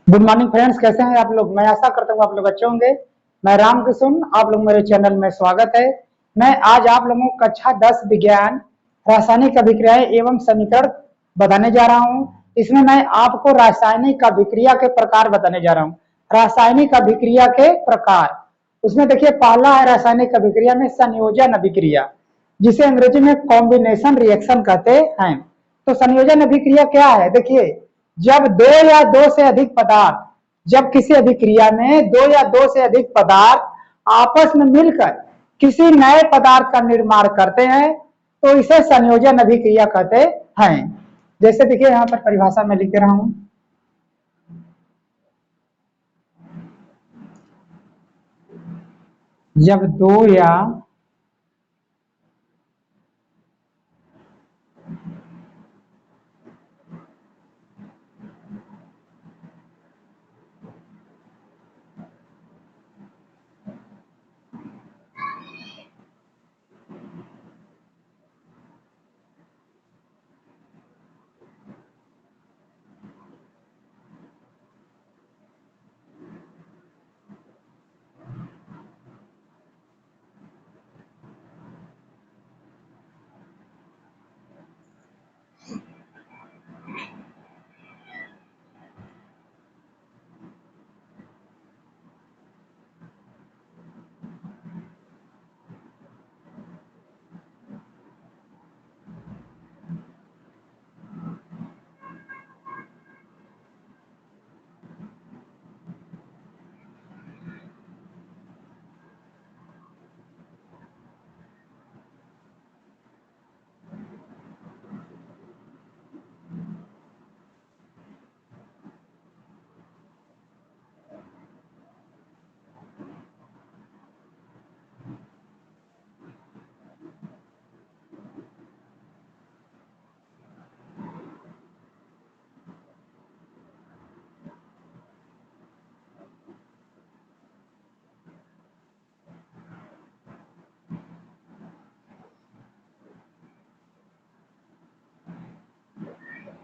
Good morning friends, कैसे हैं आप लोग। मैं आशा करता हूँ आप लोग अच्छे होंगे। मैं रामकृष्ण, आप लोग मेरे चैनल में स्वागत है। मैं आज आप लोगों को कक्षा 10 विज्ञान रासायनिक अभिक्रियाएं एवं समीकरण बताने जा रहा हूँ। इसमें मैं आपको रासायनिक अभिक्रिया के प्रकार बताने जा रहा हूँ। रासायनिक अभिक्रिया के प्रकार, उसमें देखिए पहला है रासायनिक अभिक्रिया में संयोजन अभिक्रिया, जिसे अंग्रेजी में कॉम्बिनेशन रिएक्शन कहते हैं। तो संयोजन अभिक्रिया क्या है, देखिए जब दो या दो से अधिक पदार्थ, जब किसी अभिक्रिया में दो या दो से अधिक पदार्थ आपस में मिलकर किसी नए पदार्थ का निर्माण करते हैं तो इसे संयोजन अभिक्रिया कहते हैं। जैसे देखिए यहाँ पर परिभाषा में लिख रहा हूं, जब दो या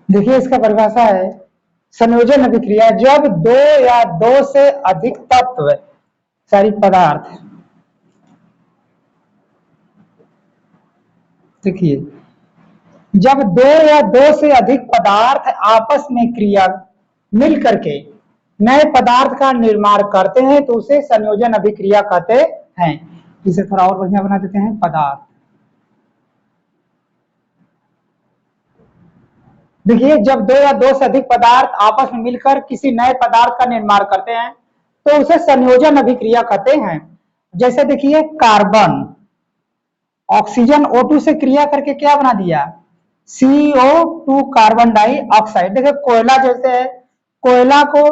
देखिए इसका परिभाषा है संयोजन अभिक्रिया जब दो या दो से अधिक तत्व सारी पदार्थ, देखिए जब दो या दो से अधिक पदार्थ आपस में क्रिया मिल करके नए पदार्थ का निर्माण करते हैं तो उसे संयोजन अभिक्रिया कहते हैं। इसे थोड़ा और बढ़िया बना देते हैं, पदार्थ। देखिए जब दो या दो से अधिक पदार्थ आपस में मिलकर किसी नए पदार्थ का निर्माण करते हैं तो उसे संयोजन अभिक्रिया कहते हैं। जैसे देखिए कार्बन ऑक्सीजन O2 से क्रिया करके क्या बना दिया, CO2 कार्बन डाइऑक्साइड। देखिए कोयला जैसे है, कोयला को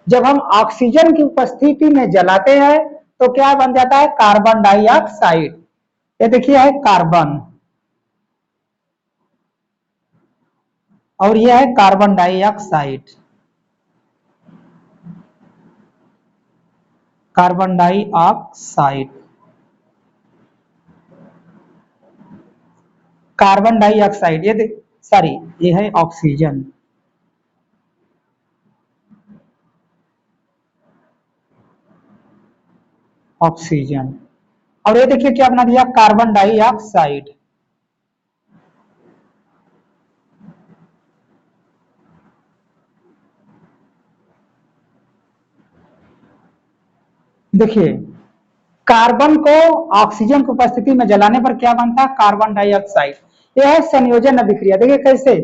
जब हम ऑक्सीजन की उपस्थिति में जलाते हैं तो क्या बन जाता है, कार्बन डाइऑक्साइड। ये देखिए है कार्बन और यह है carbon dioxide. Carbon dioxide, carbon dioxide, ये सॉरी ये है ऑक्सीजन। ऑक्सीजन और ये देखिए क्या बना दिया, कार्बन डाइऑक्साइड। देखिए कार्बन को ऑक्सीजन की उपस्थिति में जलाने पर क्या बनता है, कार्बन डाइऑक्साइड। यह है संयोजन अभिक्रिया। देखिए कैसे,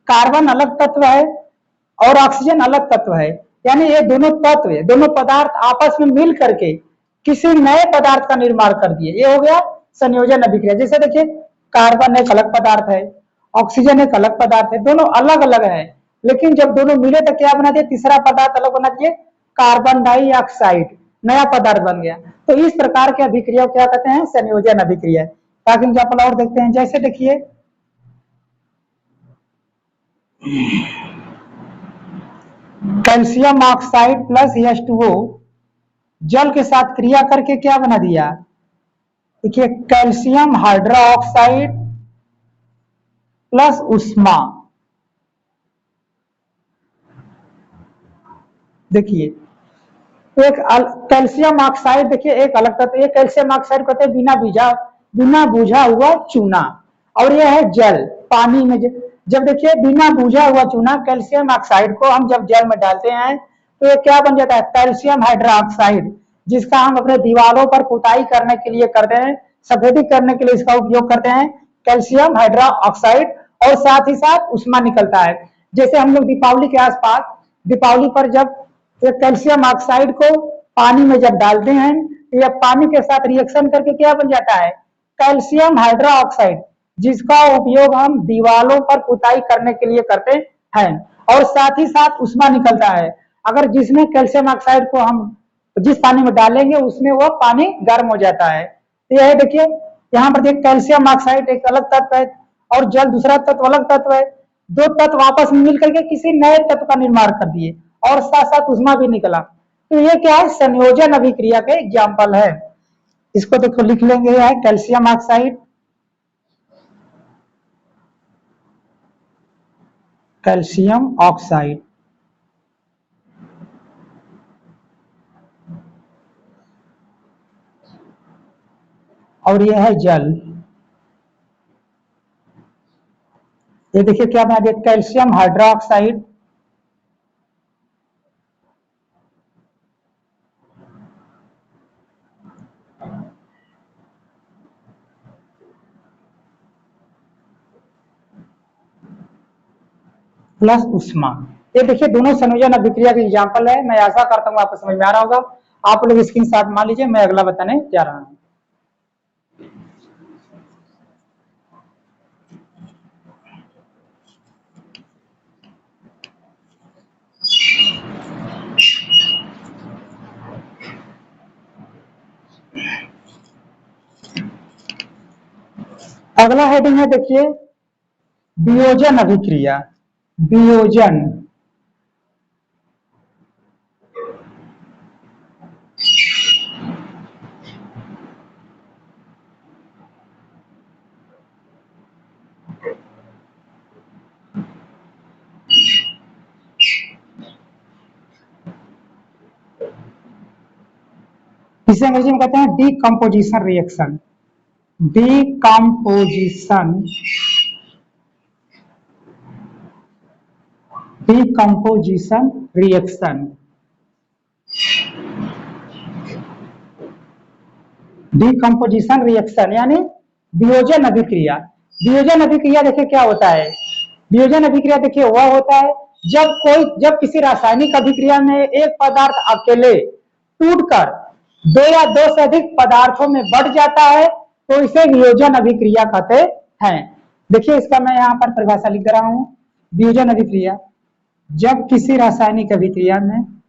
कार्बन अलग तत्व है और ऑक्सीजन अलग तत्व है, यानी ये दोनों तत्व, दोनों पदार्थ आपस में मिल करके किसी नए पदार्थ का निर्माण कर दिए, ये हो गया संयोजन अभिक्रिया। जैसे देखिए कार्बन एक अलग पदार्थ है, ऑक्सीजन एक अलग पदार्थ है, दोनों अलग अलग है, लेकिन जब दोनों मिले तो क्या बना दिए, तीसरा पदार्थ अलग बना दिए, कार्बन डाइऑक्साइड, नया पदार्थ बन गया। तो इस प्रकार के अभिक्रिया क्या कहते हैं, संयोजन अभिक्रिया। ताकि एग्जाम्पल और देखते हैं, जैसे देखिए कैल्शियम ऑक्साइड प्लस H2O जल के साथ क्रिया करके क्या बना दिया, देखिए कैल्शियम हाइड्रोक्साइड प्लस उष्मा। देखिए एक कैल्शियम ऑक्साइड, देखिए एक अलग तत्व, ये कैल्शियम ऑक्साइड कहते हैं बिना बुझा हुआ चूना, और यह है जल पानी में। जब देखिए बिना बुझा हुआ चूना कैल्शियम ऑक्साइड को हम जब जल में डालते हैं तो ये क्या बन जाता है, कैल्शियम हाइड्रोक्साइड, जिसका हम अपने दीवारों पर पुताई करने के लिए करते हैं, सफेदी करने के लिए इसका उपयोग करते हैं, कैल्शियम हाइड्रोक्साइड। और साथ ही साथ उष्मा निकलता है। जैसे हम लोग दीपावली के आसपास, दीपावली पर जब ये कैल्शियम ऑक्साइड को पानी में जब डालते हैं तो यह पानी के साथ रिएक्शन करके क्या बन जाता है, कैल्शियम हाइड्रोक्साइड, जिसका उपयोग हम दीवारों पर पुताई करने के लिए करते हैं। और साथ ही साथ उष्मा निकलता है। अगर जिसमें कैल्शियम ऑक्साइड को हम जिस पानी में डालेंगे उसमें वह पानी गर्म हो जाता है। तो यह देखिए यहाँ पर देखिए कैल्शियम ऑक्साइड एक अलग तत्व है और जल दूसरा तत्व अलग तत्व है। दो तत्व आपस में मिलकर के किसी नए तत्व का निर्माण कर दिए और साथ साथ उष्मा भी निकला। तो ये क्या है, संयोजन अभिक्रिया के एग्जाम्पल है। इसको देखो लिख लेंगे, यह है कैल्शियम ऑक्साइड, कैल्शियम ऑक्साइड, और यह है जल। ये देखिए क्या बना दिया, कैल्शियम हाइड्रोक्साइड, प्लस उष्मा। ये देखिए दोनों संयोजन अभिक्रिया के एग्जाम्पल है। मैं आशा करता हूँ आपको समझ में आ रहा होगा। आप लोग स्क्रीन शॉट मान लीजिए, मैं अगला बताने जा रहा हूँ। अगला हेडिंग है देखिए वियोजन अभिक्रिया। वियोजन, इसे अंग्रेजी में कहते हैं decomposition reaction. Decomposition, decomposition reaction, decomposition reaction यानी वियोजन अभिक्रिया। वियोजन अभिक्रिया देखिए क्या होता है, वियोजन अभिक्रिया देखिए वह होता है जब किसी रासायनिक अभिक्रिया में एक पदार्थ अकेले टूटकर दो या दो से अधिक पदार्थों में बढ़ जाता है तो इसे वियोजन अभिक्रिया कहते हैं। देखिए इसका मैं यहाँ पर परिभाषा लिख रहा हूँ। वियोजन अभिक्रिया, जब किसी रासायनिक अभिक्रिया में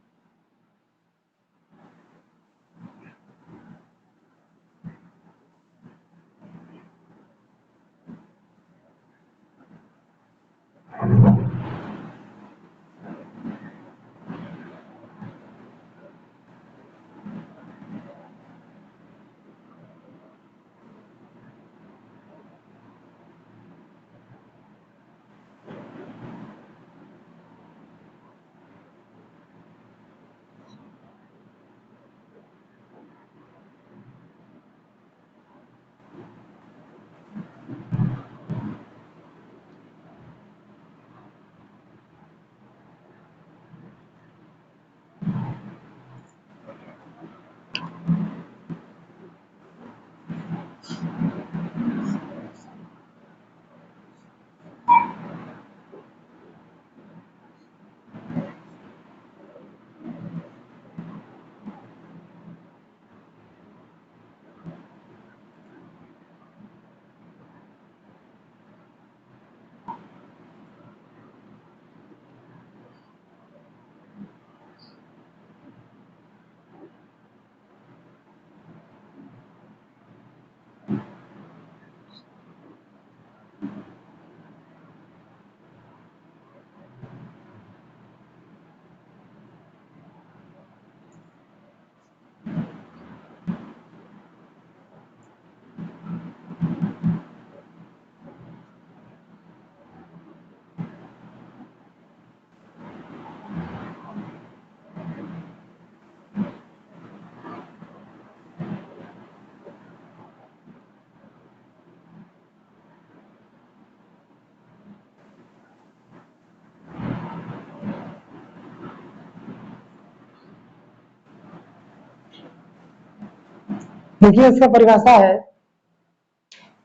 देखिए इसका परिभाषा है,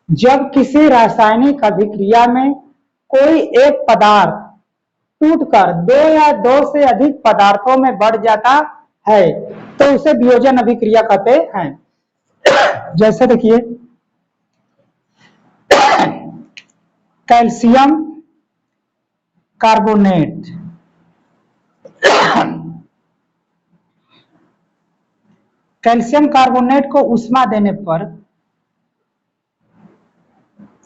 जब किसी रासायनिक अभिक्रिया में कोई एक पदार्थ टूटकर दो या दो से अधिक पदार्थों में बढ़ जाता है तो उसे वियोजन अभिक्रिया कहते हैं। जैसे देखिए कैल्शियम कार्बोनेट, कैल्शियम कार्बोनेट को उष्मा देने पर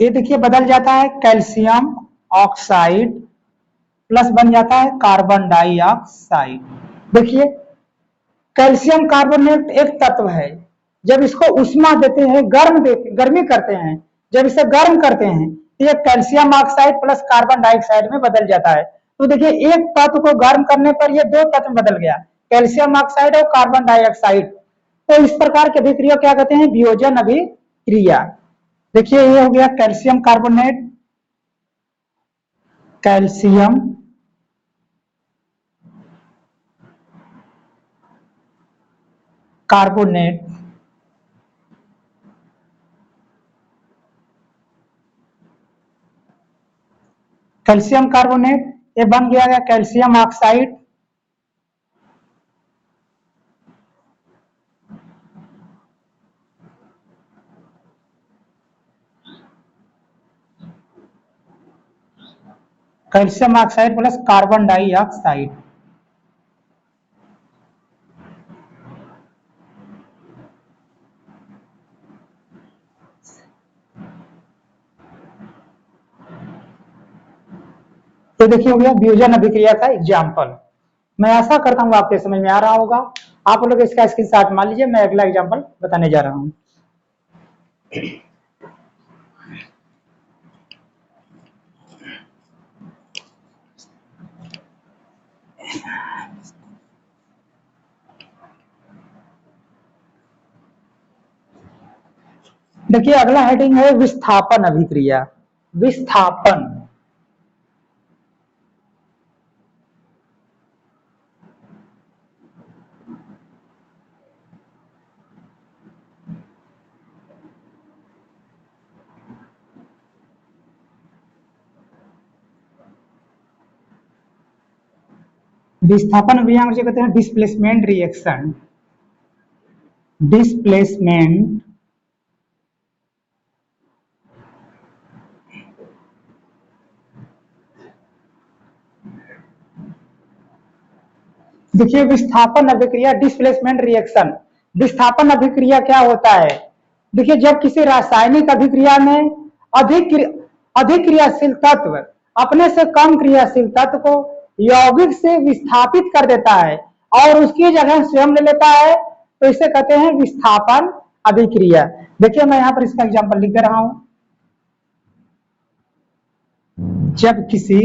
ये देखिए बदल जाता है कैल्शियम ऑक्साइड प्लस बन जाता है कार्बन डाइऑक्साइड। देखिए कैल्शियम कार्बोनेट एक तत्व है, जब इसको उष्मा देते हैं, गर्मी करते हैं, जब इसे गर्म करते हैं तो ये calcium oxide plus carbon dioxide में बदल जाता है। तो देखिए एक तत्व को गर्म करने पर ये दो तत्व बदल गया, कैल्शियम ऑक्साइड और कार्बन डाइऑक्साइड। तो इस प्रकार की अभिक्रिया क्या कहते हैं, वियोजन अभिक्रिया। देखिए ये हो गया calcium carbonate, calcium carbonate, calcium carbonate, ये बन गया calcium oxide, calcium oxide plus carbon dioxide. तो देखिए हो गया वियोजन अभिक्रिया का एग्जाम्पल। मैं आशा करता हूँ आपके समझ में आ रहा होगा। आप लोग इसका स्क्रीनशॉट मान लीजिए, मैं अगला एग्जाम्पल बताने जा रहा हूँ। देखिए अगला हेडिंग है विस्थापन अभिक्रिया। विस्थापन, विस्थापन अभिक्रिया को कहते हैं डिस्प्लेसमेंट रिएक्शन। डिस्प्लेसमेंट देखिए विस्थापन अभिक्रिया, डिस्प्लेसमेंट रिएक्शन। विस्थापन अभिक्रिया क्या होता है, देखिए जब किसी रासायनिक अभिक्रिया में अधिक अधिक क्रियाशील तत्व अपने से कम क्रियाशील तत्व को यौगिक से विस्थापित कर देता है और उसकी जगह स्वयं ले लेता है, तो इसे कहते हैं विस्थापन अभिक्रिया। देखिए मैं यहां पर इसका एग्जांपल लिख दे रहा हूं। जब किसी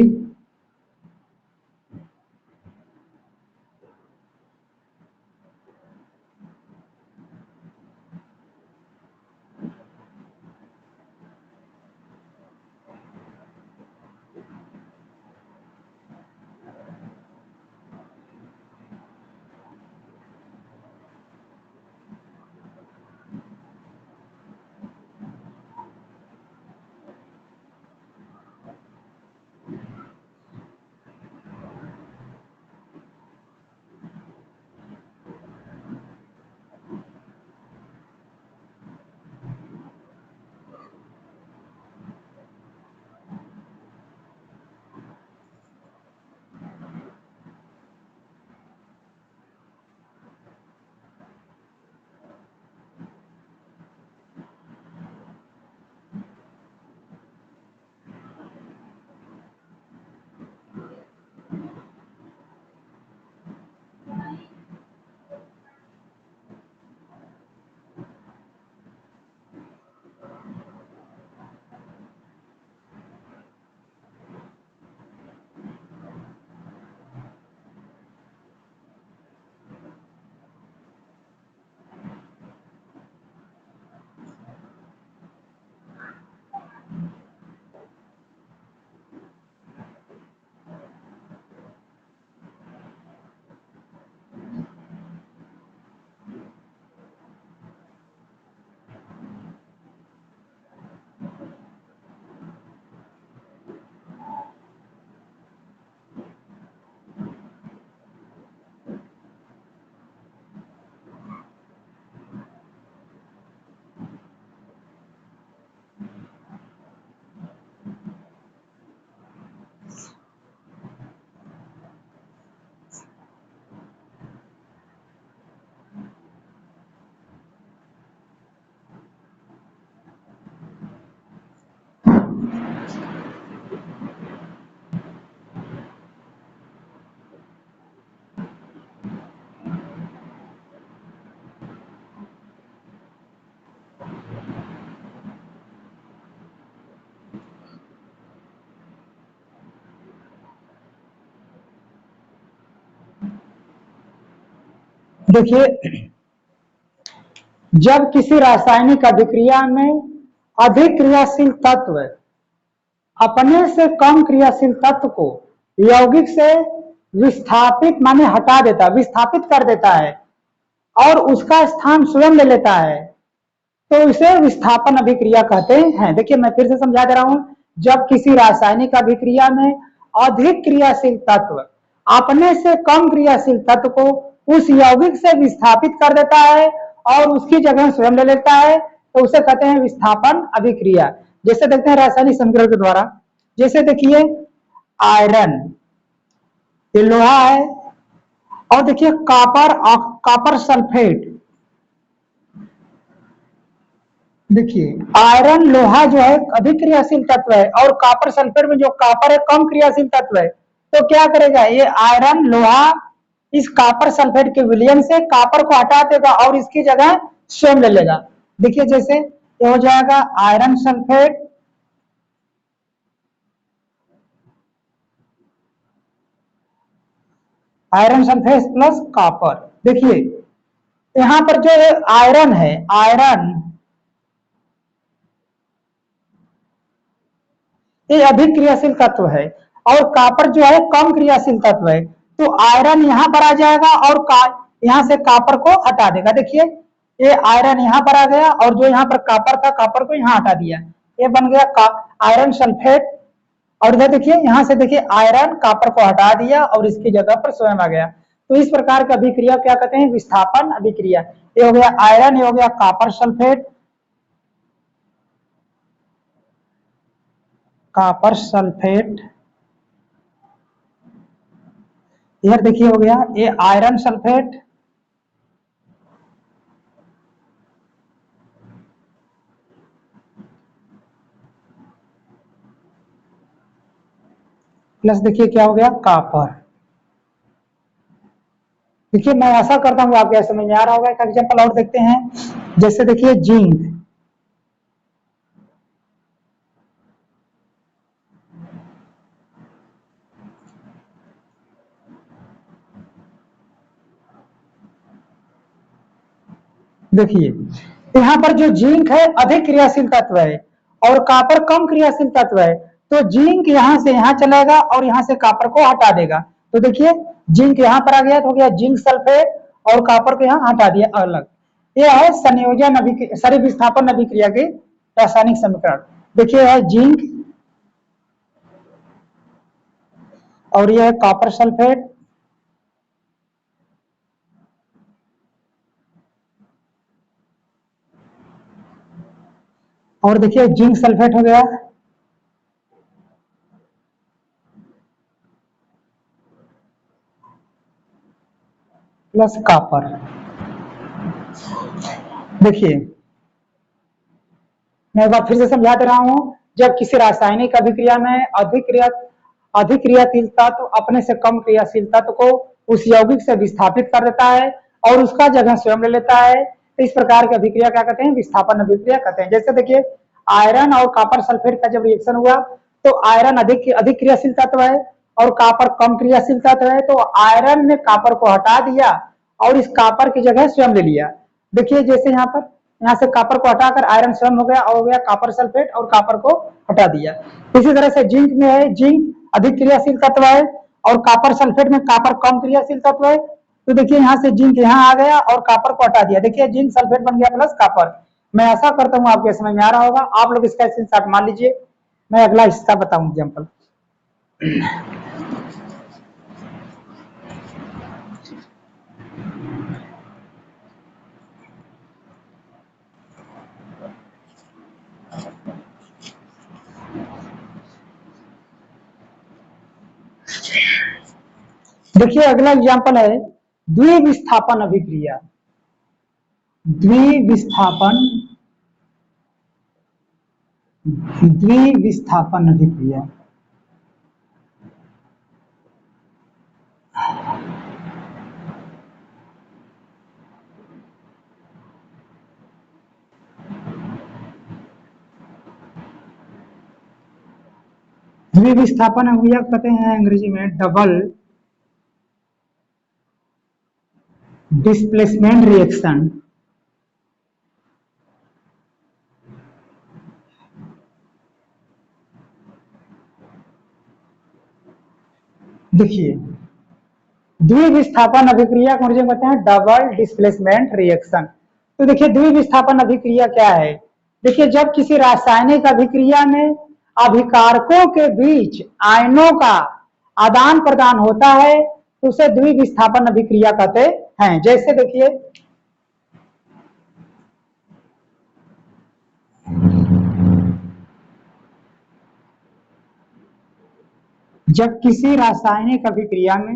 देखिए, जब किसी रासायनिक अभिक्रिया में अधिक क्रियाशील तत्व अपने से कम क्रियाशील तत्व को यौगिक से विस्थापित माने हटा देता, विस्थापित कर देता है और उसका स्थान स्वयं ले लेता है, तो इसे विस्थापन अभिक्रिया कहते हैं। देखिए मैं फिर से समझा दे रहा हूं, जब किसी रासायनिक अभिक्रिया में अधिक क्रियाशील तत्व अपने से कम क्रियाशील तत्व को उस यौगिक से विस्थापित कर देता है और उसकी जगह स्वयं ले लेता है, तो उसे कहते हैं विस्थापन अभिक्रिया। जैसे देखते हैं रासायनिक समीकरण के द्वारा, जैसे देखिए आयरन, ये लोहा है, और देखिए कॉपर सल्फेट, देखिए आयरन लोहा जो है अधिक क्रियाशील तत्व है और कॉपर सल्फेट में जो कॉपर है कम क्रियाशील तत्व है, तो क्या करेगा ये आयरन लोहा इस कॉपर सल्फेट के विलयन से कॉपर को हटा देगा और इसकी जगह स्वयं ले लेगा। देखिए जैसे ये हो जाएगा आयरन सल्फेट प्लस कॉपर। देखिए यहां पर जो आयरन है, आयरन ये अधिक क्रियाशील तत्व है और कॉपर जो है कम क्रियाशील तत्व है, तो आयरन यहां पर आ जाएगा और यहां से कॉपर को हटा देगा। देखिए ये आयरन यहां पर आ गया और जो यहाँ पर कॉपर था कॉपर को यहां हटा दिया, ये बन गया आयरन सल्फेट। और इधर देखिए यहां से देखिए आयरन कॉपर को हटा दिया और इसकी जगह पर स्वयं आ गया। तो इस प्रकार की अभिक्रिया क्या कहते हैं, विस्थापन अभिक्रिया। ये हो गया आयरन, ये हो गया कॉपर सल्फेट, कॉपर सल्फेट, इधर देखिए हो गया ये आयरन सल्फेट, प्लस देखिए क्या हो गया कॉपर। देखिए मैं आशा करता हूँ आपको समझ में आ रहा होगा। एक एग्जांपल और देखते हैं, जैसे देखिए जिंक, देखिए यहाँ पर जो जिंक है अधिक क्रियाशील तत्व है और कॉपर कम क्रियाशील तत्व है, तो जिंक यहाँ से यहाँ चलेगा और यहाँ से कॉपर को हटा देगा। तो देखिए जिंक यहाँ पर आ गया तो हो गया जिंक सल्फेट और कॉपर को यहाँ हटा दिया अलग। यह है संयोजन सॉरी विस्थापन अभिक्रिया के रासायनिक समीकरण। देखिए है जिंक और यह है कॉपर सल्फेट, और देखिए जिंक सल्फेट हो गया प्लस कॉपर। देखिए मैं एक बार फिर से समझा दे रहा हूं, जब किसी रासायनिक अभिक्रिया में अधिक क्रियाशील तत्व अपने से कम क्रियाशील तत्व को उस यौगिक से विस्थापित कर देता है और उसका जगह स्वयं ले लेता है, तो इस प्रकार की अभिक्रिया क्या कहते हैं, विस्थापन अभिक्रिया कहते हैं। जैसे देखिए आयरन और कॉपर सल्फेट का जब रिएक्शन हुआ तो आयरन अधिक क्रियाशील तत्व है और कॉपर कम क्रियाशील तत्व है, तो आयरन ने कॉपर को हटा दिया और इस कॉपर की जगह स्वयं ले लिया। देखिए जैसे यहाँ से कॉपर को हटाकर आयरन स्वयं हो गया कॉपर सल्फेट और कॉपर को हटा दिया। इसी तरह से जिंक में है, जिंक अधिक क्रियाशील तत्व है और कॉपर सल्फेट में कॉपर कम क्रियाशील तत्व है, तो देखिए यहाँ से जिंक यहाँ आ गया और कॉपर को हटा दिया। देखिए जिंक सल्फेट बन गया प्लस कॉपर। मैं आशा करता हूँ आपके समझ में आ रहा होगा। आप लोग इसका स्क्रीनशॉट मान लीजिए, मैं अगला हिस्सा बताऊं एग्जाम्पल। देखिए अगला एग्जाम्पल है द्विविस्थापन अभिक्रिया। द्विविस्थापन अभिक्रिया। द्विविस्थापन अभिक्रिया कहते हैं अंग्रेजी में डिस्प्लेसमेंट रिएक्शन। देखिए द्विविस्थापन अभिक्रिया को मुझे कहते हैं डबल डिस्प्लेसमेंट रिएक्शन। तो देखिए द्विविस्थापन अभिक्रिया क्या है। देखिए जब किसी रासायनिक अभिक्रिया में अभिकारकों के बीच आयनों का आदान प्रदान होता है तो उसे द्विविस्थापन अभिक्रिया कहते हैं। जैसे देखिए जब किसी रासायनिक अभिक्रिया में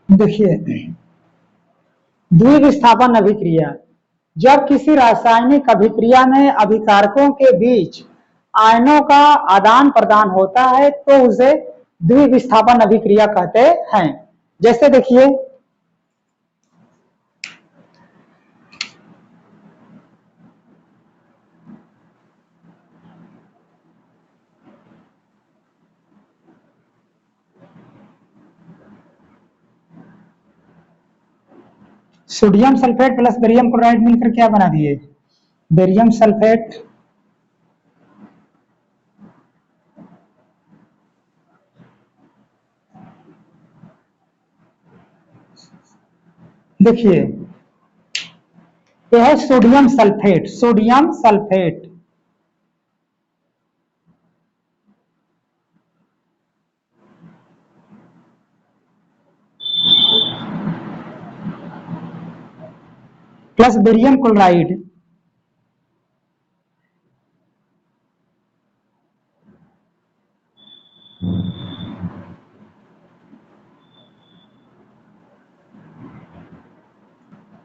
देखिए द्विविस्थापन अभिक्रिया जब किसी रासायनिक अभिक्रिया में अभिकारकों के बीच आयनों का आदान प्रदान होता है तो उसे द्विविस्थापन अभिक्रिया कहते हैं। जैसे देखिए sodium sulphate plus barium chloride मिलकर क्या बना दिए, बेरियम सल्फेट। देखिए यह है sodium sulphate, sodium sulphate plus barium chloride.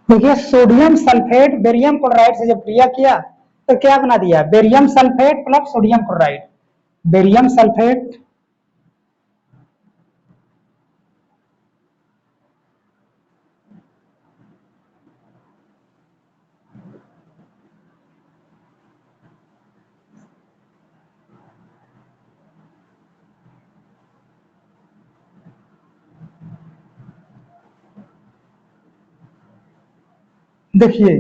देखिए सोडियम सल्फेट बेरियम क्लोराइड से जब क्रिया किया तो क्या बना दिया, barium sulphate plus sodium chloride, barium sulphate देखिए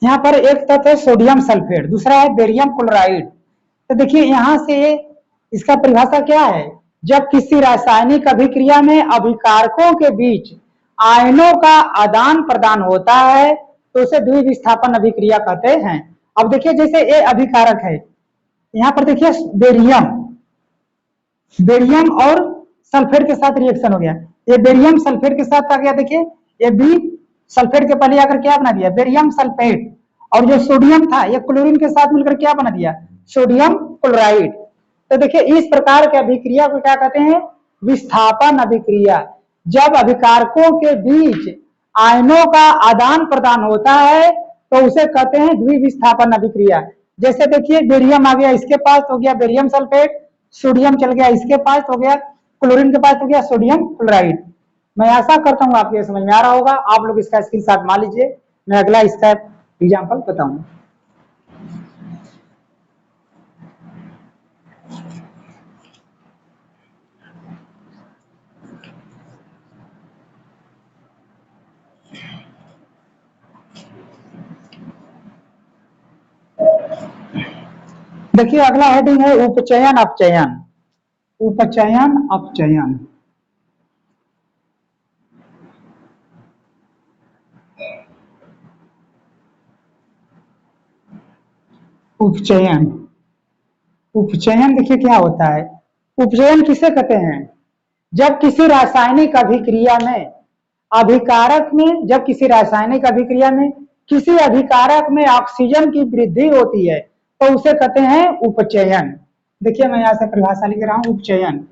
यहाँ पर एक तत्व है सोडियम सल्फेट, दूसरा है बेरियम क्लोराइड। तो देखिए यहाँ से इसका परिभाषा क्या है, जब किसी रासायनिक अभिक्रिया में अभिकारकों के बीच आयनों का आदान प्रदान होता है तो उसे द्विविस्थापन अभिक्रिया कहते हैं। अब देखिए जैसे ये अभिकारक है, यहाँ पर देखिए बेरियम, बेरियम और सल्फेट के साथ रिएक्शन हो गया, ये बेरियम सल्फेट के साथ आ गया। देखिए ये बी सल्फेट के पहले आकर क्या बना दिया, बेरियम सल्फेट, और जो सोडियम था ये क्लोरीन के साथ मिलकर क्या बना दिया, सोडियम क्लोराइड। तो देखिए इस प्रकार के अभिक्रिया को क्या कहते हैं, विस्थापन अभिक्रिया। जब अभिकारकों के बीच आयनों का आदान प्रदान होता है तो उसे कहते हैं द्विविस्थापन अभिक्रिया। जैसे देखिए बेरियम आ गया, इसके पास हो गया बेरियम सल्फेट, सोडियम चल गया इसके पास हो गया, क्लोरीन के पास हो गया सोडियम क्लोराइड। मैं आशा करता हूं आपको समझ में आ रहा होगा। आप लोग इसका स्क्रीनशॉट मान लीजिए, मैं अगला इसका एग्जाम्पल बताऊंगा। देखिए अगला हेडिंग है उपचयन अपचयन। उपचयन अपचयन। उपचयन, उपचयन देखिए क्या होता है। उपचयन किसे कहते हैं? जब किसी रासायनिक अभिक्रिया में अभिकारक में जब किसी रासायनिक अभिक्रिया में किसी अभिकारक में ऑक्सीजन की वृद्धि होती है तो उसे कहते हैं उपचयन। देखिए मैं यहां से परिभाषा लिख रहा हूं उपचयन।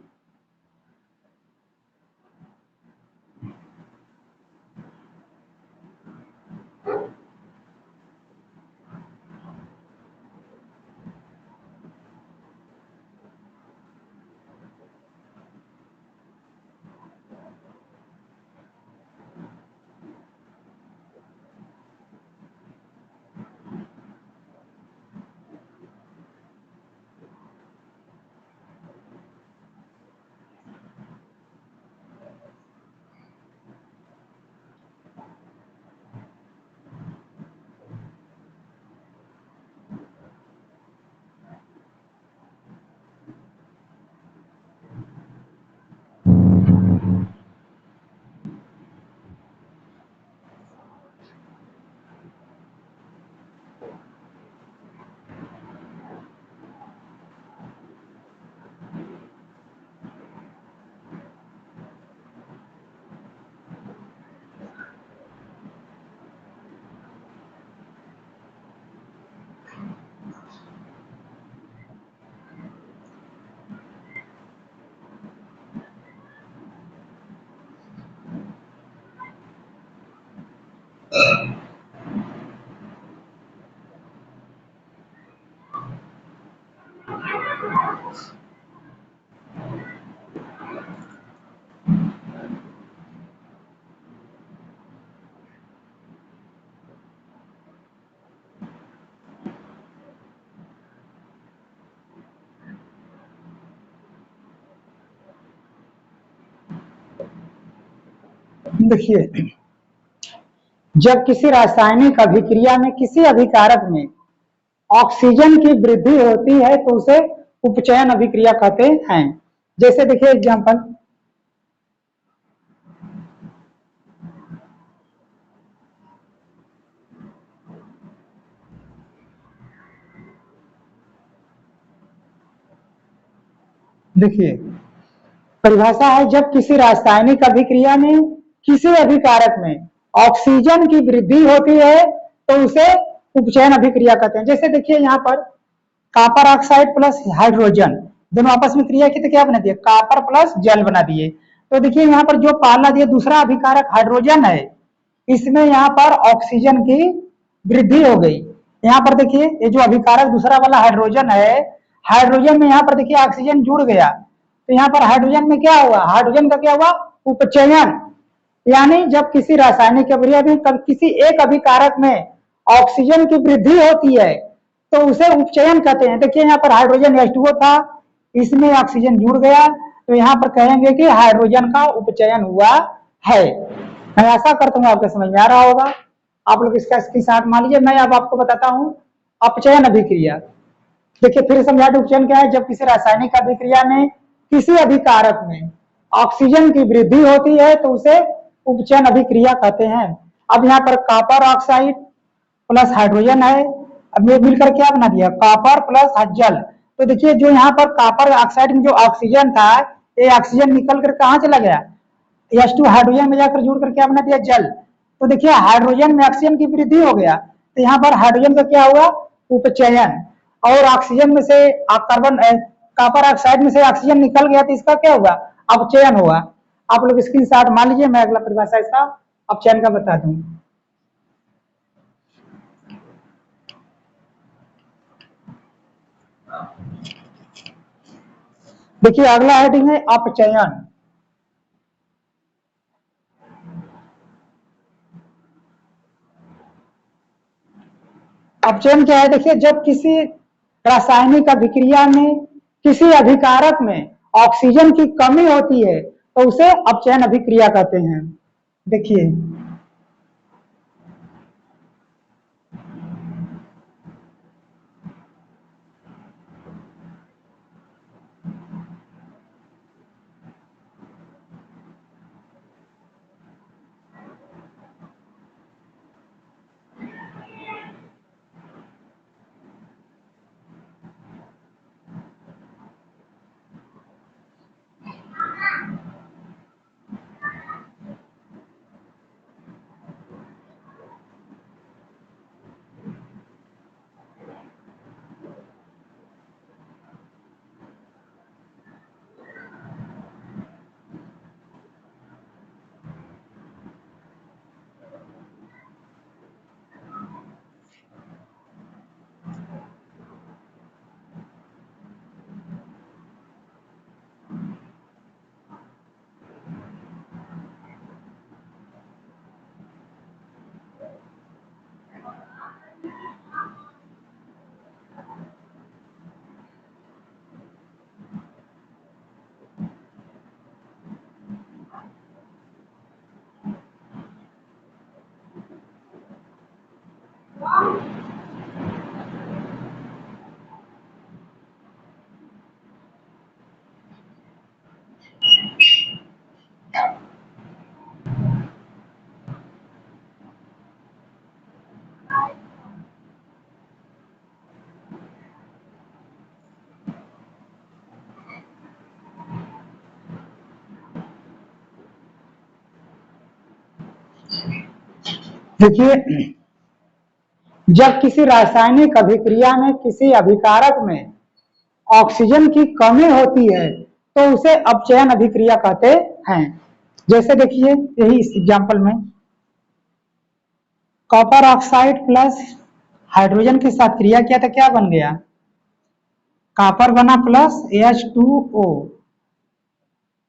देखिए जब किसी रासायनिक अभिक्रिया में किसी अभिकारक में ऑक्सीजन की वृद्धि होती है तो उसे उपचयन अभिक्रिया कहते हैं। जैसे देखिए एग्जांपल, देखिए परिभाषा है जब किसी रासायनिक अभिक्रिया में किसी अभिकारक में ऑक्सीजन की वृद्धि होती है तो उसे उपचयन अभिक्रिया कहते हैं। जैसे देखिए यहाँ पर कॉपर ऑक्साइड प्लस हाइड्रोजन दोनों आपस में क्रिया की तो क्या बना दिए, कॉपर प्लस जल बना दिए। तो देखिए यहाँ पर जो पहला दिए दूसरा अभिकारक हाइड्रोजन है, इसमें यहाँ पर ऑक्सीजन की वृद्धि हो गई। यहाँ पर देखिए ये जो अभिकारक दूसरा वाला हाइड्रोजन है, हाइड्रोजन में यहाँ पर देखिए ऑक्सीजन जुड़ गया तो यहाँ पर हाइड्रोजन में क्या हुआ, हाइड्रोजन का क्या हुआ, उपचयन। यानी जब किसी रासायनिक अभिक्रिया में किसी एक अभिकारक में ऑक्सीजन की वृद्धि होती है तो उसे उपचयन कहते हैं। देखिए यहाँ पर हाइड्रोजन H2O था, इसमें ऑक्सीजन जुड़ गया तो यहाँ पर कहेंगे कि हाइड्रोजन का उपचयन हुआ है। मैं आशा करता हूँ आपको समझ में आ रहा होगा। आप लोग इसका स्क्रीनशॉट मान लीजिए। मैं अब आपको बताता हूँ अपचयन अभिक्रिया। देखिए फिर समझा उपचयन क्या है, जब किसी रासायनिक अभिक्रिया में किसी अभिकारक में ऑक्सीजन की वृद्धि होती है तो उसे उपचयन अभिक्रिया कहते हैं। अब यहाँ पर कॉपर ऑक्साइड प्लस हाइड्रोजन है, अब ये मिलकर क्या बना दिया, कॉपर प्लस जल। तो देखिए जो यहाँ पर कॉपर ऑक्साइड में जो ऑक्सीजन था, ये ऑक्सीजन निकल कर कहाँ चला गया, H2 हाइड्रोजन में जाकर जुड़कर क्या बना दिया, जल। तो देखिए हाइड्रोजन में ऑक्सीजन की वृद्धि हो गया तो यहाँ पर हाइड्रोजन का क्या हुआ, उपचयन। और ऑक्सीजन में से कार्बन कॉपर ऑक्साइड में से ऑक्सीजन निकल गया तो इसका क्या हुआ, अपचयन हुआ। आप लोग स्क्रीनशॉट मान लीजिए, मैं अगला परिभाषा इसका अपचयन का बता दूं। देखिए अगला हेडिंग है अपचयन। अपचयन क्या है? देखिए जब किसी रासायनिक अभिक्रिया में किसी अभिकारक में ऑक्सीजन की कमी होती है तो उसे अपचयन अभिक्रिया कहते हैं। देखिए देखिए जब किसी रासायनिक अभिक्रिया में किसी अभिकारक में ऑक्सीजन की कमी होती है तो उसे अपचयन अभिक्रिया कहते हैं। जैसे देखिए यही इस एग्जाम्पल में कॉपर ऑक्साइड प्लस हाइड्रोजन के साथ क्रिया किया तो क्या बन गया? कॉपर बना प्लस H2O।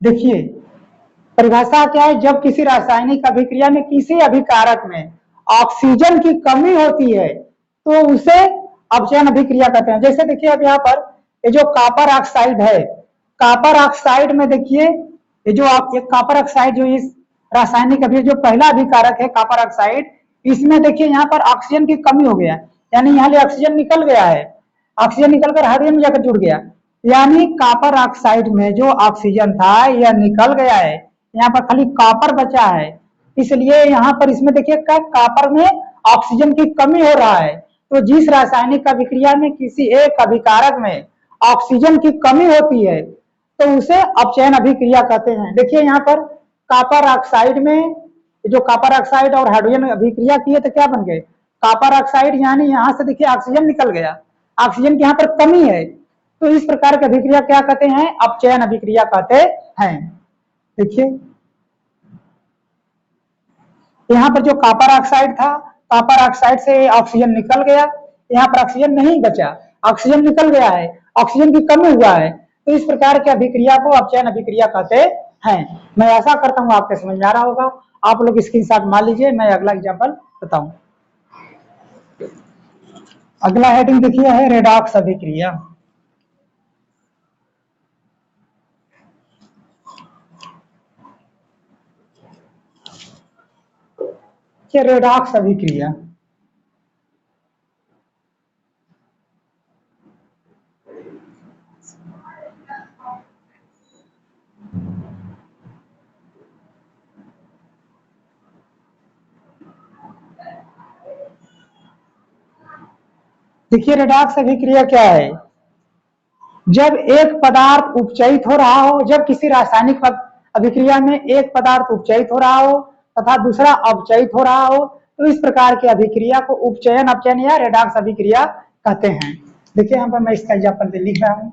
देखिए परिभाषा क्या है? जब किसी रासायनिक अभिक्रिया में किसी अभिकारक में ऑक्सीजन की कमी होती है तो उसे अपचयन अभिक्रिया कहते हैं। जैसे देखिए अब यहाँ पर ये जो कॉपर ऑक्साइड है, कॉपर ऑक्साइड में देखिए ये जो कॉपर ऑक्साइड जो इस रासायनिक अभिक्रिया जो पहला अभिकारक है कॉपर ऑक्साइड, इसमें देखिए यहाँ पर ऑक्सीजन की कमी हो गया, यानी यहाँ से ऑक्सीजन निकल गया है, ऑक्सीजन निकलकर हाइड्रोजन में जाकर जुड़ गया, यानी कॉपर ऑक्साइड में जो ऑक्सीजन था यह निकल गया है, यहाँ पर खाली कॉपर बचा है। इसलिए यहाँ पर इसमें देखिए कॉपर में ऑक्सीजन की कमी हो रहा है। तो जिस रासायनिक अभिक्रिया में किसी एक अभिकारक में ऑक्सीजन की कमी होती है तो उसे अपचयन अभिक्रिया कहते हैं। देखिए यहाँ पर कॉपर ऑक्साइड में जो कॉपर ऑक्साइड और हाइड्रोजन अभिक्रिया किए तो क्या बन गए? कॉपर ऑक्साइड, यानी यहाँ से देखिए ऑक्सीजन निकल गया, ऑक्सीजन की यहाँ पर कमी है, तो इस प्रकार की अभिक्रिया क्या कहते हैं? अपचयन अभिक्रिया कहते हैं। देखिए यहाँ पर जो कॉपर ऑक्साइड था, कॉपर ऑक्साइड से ऑक्सीजन निकल गया, यहाँ पर ऑक्सीजन नहीं बचा, ऑक्सीजन निकल गया है, ऑक्सीजन की कमी हुआ है, तो इस प्रकार की अभिक्रिया को अपचयन अभिक्रिया कहते हैं। मैं ऐसा करता हूँ आपके समझ में आ रहा होगा। आप लोग स्क्रीनशॉट मान लीजिए, मैं अगला एग्जाम्पल बताऊं। अगला हेडिंग देखिए है रेडॉक्स अभिक्रिया। रेडॉक्स अभिक्रिया देखिए रेडॉक्स अभिक्रिया क्या है? जब एक पदार्थ उपचयित हो रहा हो, जब किसी रासायनिक अभिक्रिया में एक पदार्थ उपचयित हो रहा हो तथा दूसरा अपचयित हो रहा हो तो इस प्रकार की अभिक्रिया को उपचयन अपचयन या रेडॉक्स अभिक्रिया कहते हैं। देखिए यहाँ पर मैं इसका एग्जाम्पल लिख रहा हूं।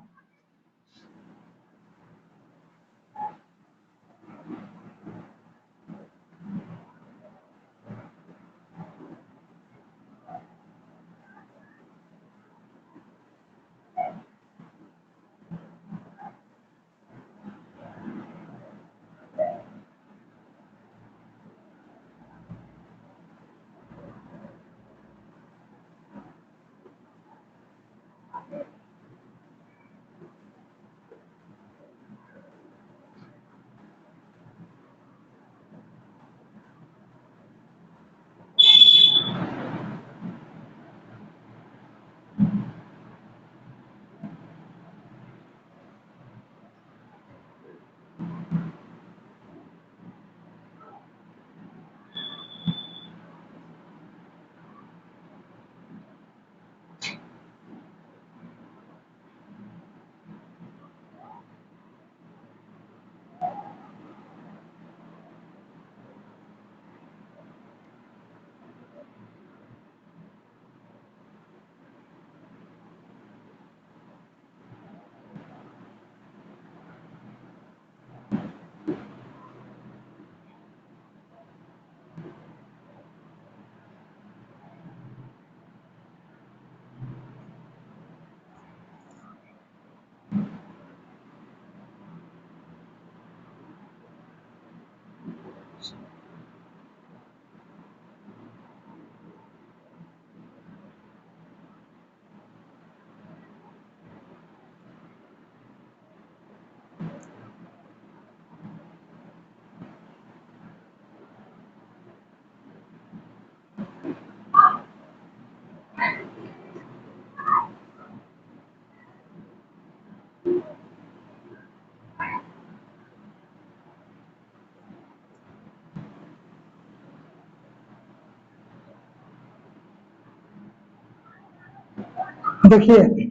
देखिए,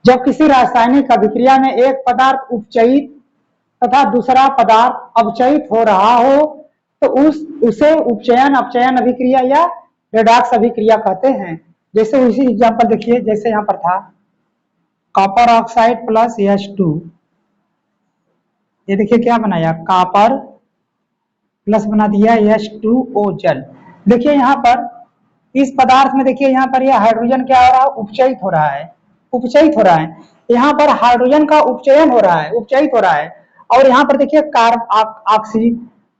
जब किसी रासायनिक अभिक्रिया में एक पदार्थ उपचयित तथा दूसरा पदार्थ अपचयित हो रहा हो तो उसे उपचयन अपचयन अभिक्रिया या रेडॉक्स अभिक्रिया कहते हैं। जैसे उसी एग्जांपल देखिए, जैसे यहाँ पर था कॉपर ऑक्साइड प्लस H2, ये देखिए क्या बनाया, कॉपर प्लस बना दिया H2O जल। देखिए यहाँ पर इस पदार्थ में देखिए यहाँ पर यह हाइड्रोजन क्या हो रहा है, उपचयित हो रहा है, उपचयित हो रहा है। यहाँ पर हाइड्रोजन का उपचयन हो रहा है, उपचयित हो रहा है। और यहाँ पर देखिए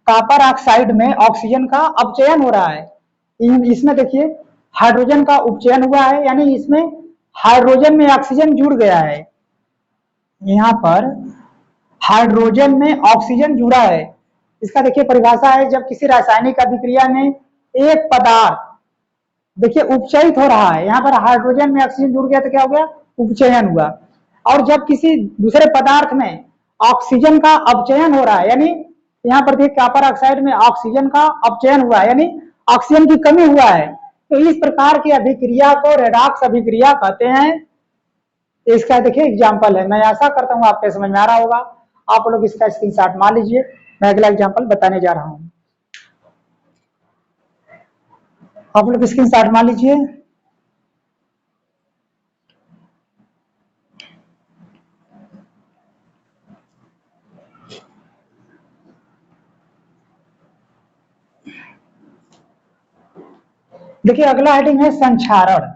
कॉपर ऑक्साइड में ऑक्सीजन का अपचयन हो रहा है। इसमें देखिए हाइड्रोजन का उपचयन हुआ है, यानी इसमें हाइड्रोजन में ऑक्सीजन जुड़ गया है। यहाँ पर हाइड्रोजन में ऑक्सीजन जुड़ा है। इसका देखिए परिभाषा है, जब किसी रासायनिक अभिक्रिया में एक पदार्थ देखिए उपचयित हो रहा है, यहाँ पर हाइड्रोजन में ऑक्सीजन जुड़ गया तो क्या हो गया, उपचयन हुआ। और जब किसी दूसरे पदार्थ में ऑक्सीजन का अपचयन हो रहा है, यानी यहाँ पर देखिए कॉपर ऑक्साइड में ऑक्सीजन का अपचयन हुआ है, यानी ऑक्सीजन की कमी हुआ है, तो इस प्रकार की अभिक्रिया को रेडॉक्स अभिक्रिया कहते हैं। इसका देखिए एग्जाम्पल है, मैं आशा करता हूँ आपके समझ में आ रहा होगा। आप लोग इसका स्क्रीनशॉट मान लीजिए, मैं अगला एग्जाम्पल बताने जा रहा हूँ। आप लोग स्क्रीनशॉट मान लीजिए। देखिए अगला हेडिंग है संक्षारण।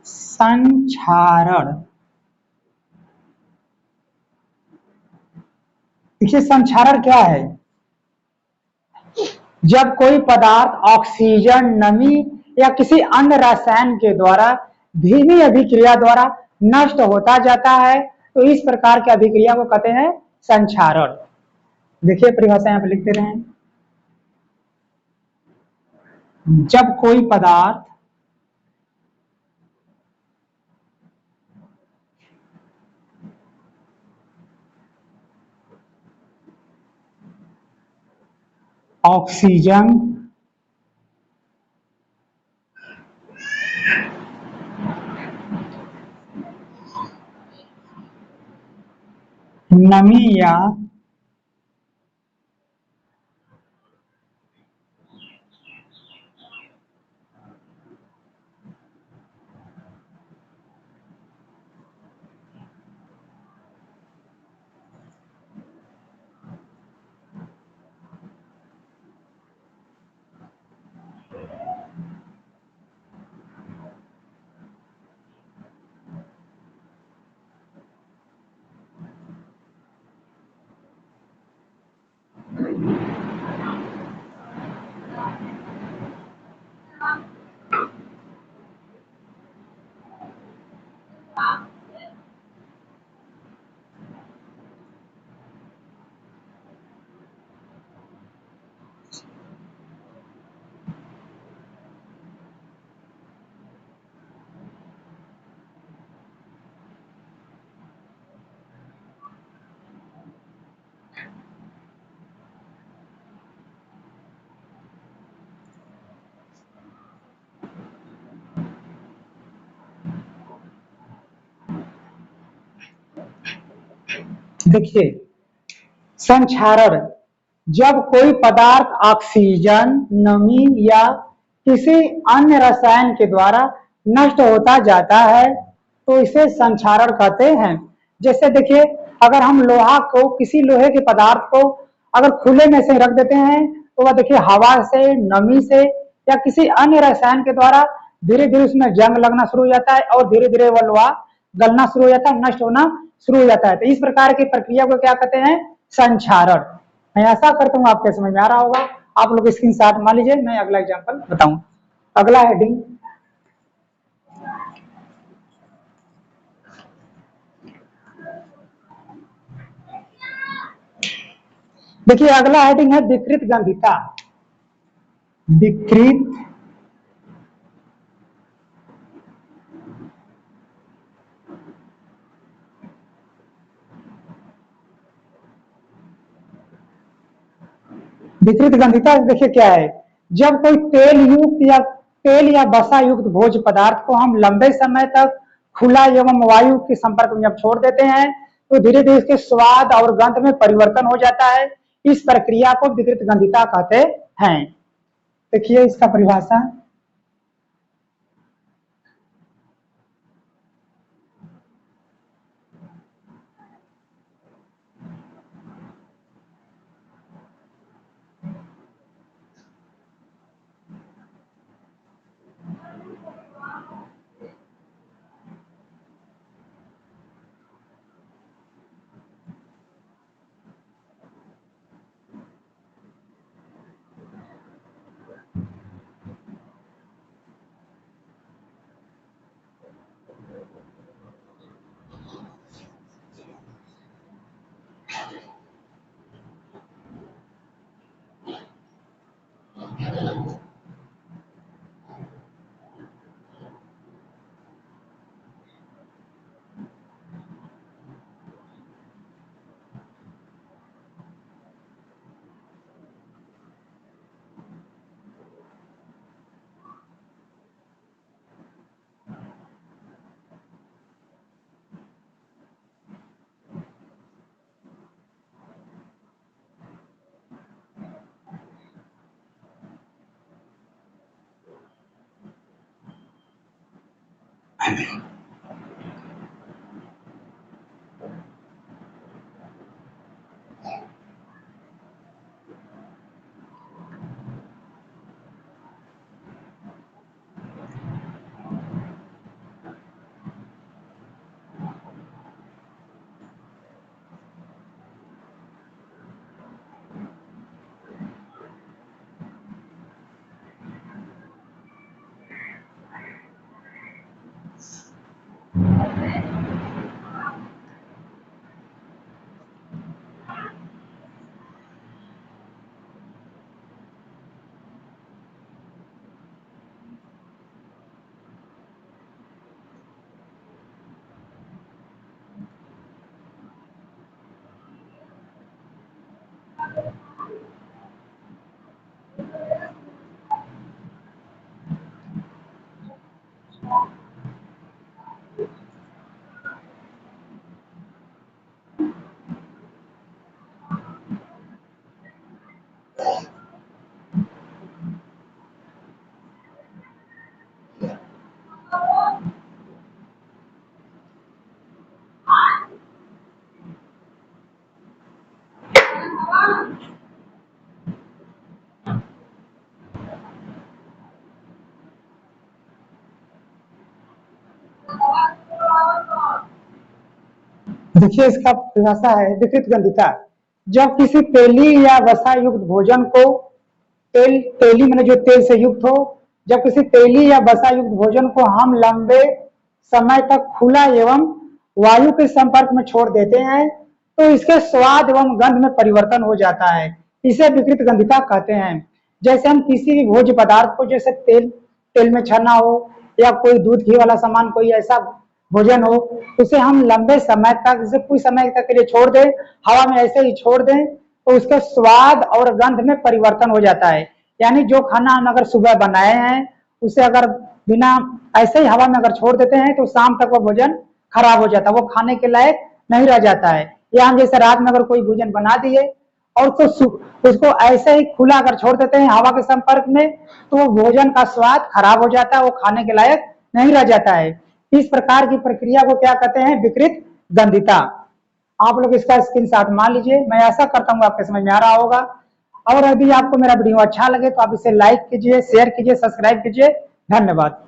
संक्षारण, देखिए संक्षारण क्या है, जब कोई पदार्थ ऑक्सीजन, नमी या किसी अन्य रसायन के द्वारा धीमी अभिक्रिया द्वारा नष्ट होता जाता है तो इस प्रकार की अभिक्रिया को कहते हैं संक्षारण। देखिए परिभाषा यहाँ पे लिखते रहे, जब कोई पदार्थ ऑक्सीजन, नमी या देखिए संक्षारण, जब कोई पदार्थ ऑक्सीजन, नमी या किसी अन्य रसायन के द्वारा नष्ट होता जाता है तो इसे संक्षारण कहते हैं। जैसे देखिए अगर हम लोहा को, किसी लोहे के पदार्थ को अगर खुले में से रख देते हैं तो वह देखिए हवा से, नमी से या किसी अन्य रसायन के द्वारा धीरे धीरे उसमें जंग लगना शुरू हो जाता है और धीरे धीरे वह लोहा गलना शुरू हो जाता है, नष्ट होना शुरू हो जाता है। तो इस प्रकार की प्रक्रिया को क्या कहते हैं, संक्षारण। मैं आशा करता हूँ आपके समझ में आ रहा होगा। आप लोग स्क्रीनशॉट मान लीजिए, मैं अगला एग्जांपल बताऊं। अगला हेडिंग, देखिए अगला हेडिंग है विकृत गंधिता। विकृत विकृत गंधिता देखिए क्या है, जब कोई तेल युक्त या तेल या वसा युक्त भोज्य पदार्थ को हम लंबे समय तक खुला एवं वायु के संपर्क में जब छोड़ देते हैं तो धीरे धीरे इसके स्वाद और गंध में परिवर्तन हो जाता है। इस प्रक्रिया को विकृत गंधिता कहते हैं। देखिए इसका परिभाषा। देखिए इसका परिभाषा है विकृत गंधिता। जब किसी तेली या वसा युक्त भोजन को तेली मैंने जो तेल से युक्त हो, जब किसी तेली या वसा युक्त भोजन को हम लंबे समय तक खुला एवं वायु के संपर्क में छोड़ देते हैं तो इसके स्वाद एवं गंध में परिवर्तन हो जाता है। इसे विकृत गंधिता कहते हैं। जैसे हम किसी भी भोज्य पदार्थ को, जैसे तेल में छना हो या कोई दूध घी वाला सामान, कोई ऐसा भोजन हो, उसे हम लंबे समय तक, जैसे कुछ समय तक के लिए छोड़ दें, हवा में ऐसे ही छोड़ दें तो उसके स्वाद और गंध में परिवर्तन हो जाता है। यानी जो खाना हम अगर सुबह बनाए हैं उसे अगर बिना ऐसे ही हवा में अगर छोड़ देते हैं तो शाम तक वो भोजन खराब हो जाता है, वो खाने के लायक नहीं रह जाता है। या हम जैसे रात में अगर कोई भोजन बना दिए और उसको ऐसे ही खुला अगर छोड़ देते हैं हवा के संपर्क में तो वो भोजन का स्वाद खराब हो जाता है, वो खाने के लायक नहीं रह जाता है। इस प्रकार की प्रक्रिया को क्या कहते हैं? विकृत गंधिता। आप लोग इसका स्क्रीनशॉट मान लीजिए। मैं आशा करता हूँ आपके समझ में आ रहा होगा। और यदि आपको मेरा वीडियो अच्छा लगे तो आप इसे लाइक कीजिए, शेयर कीजिए, सब्सक्राइब कीजिए। धन्यवाद।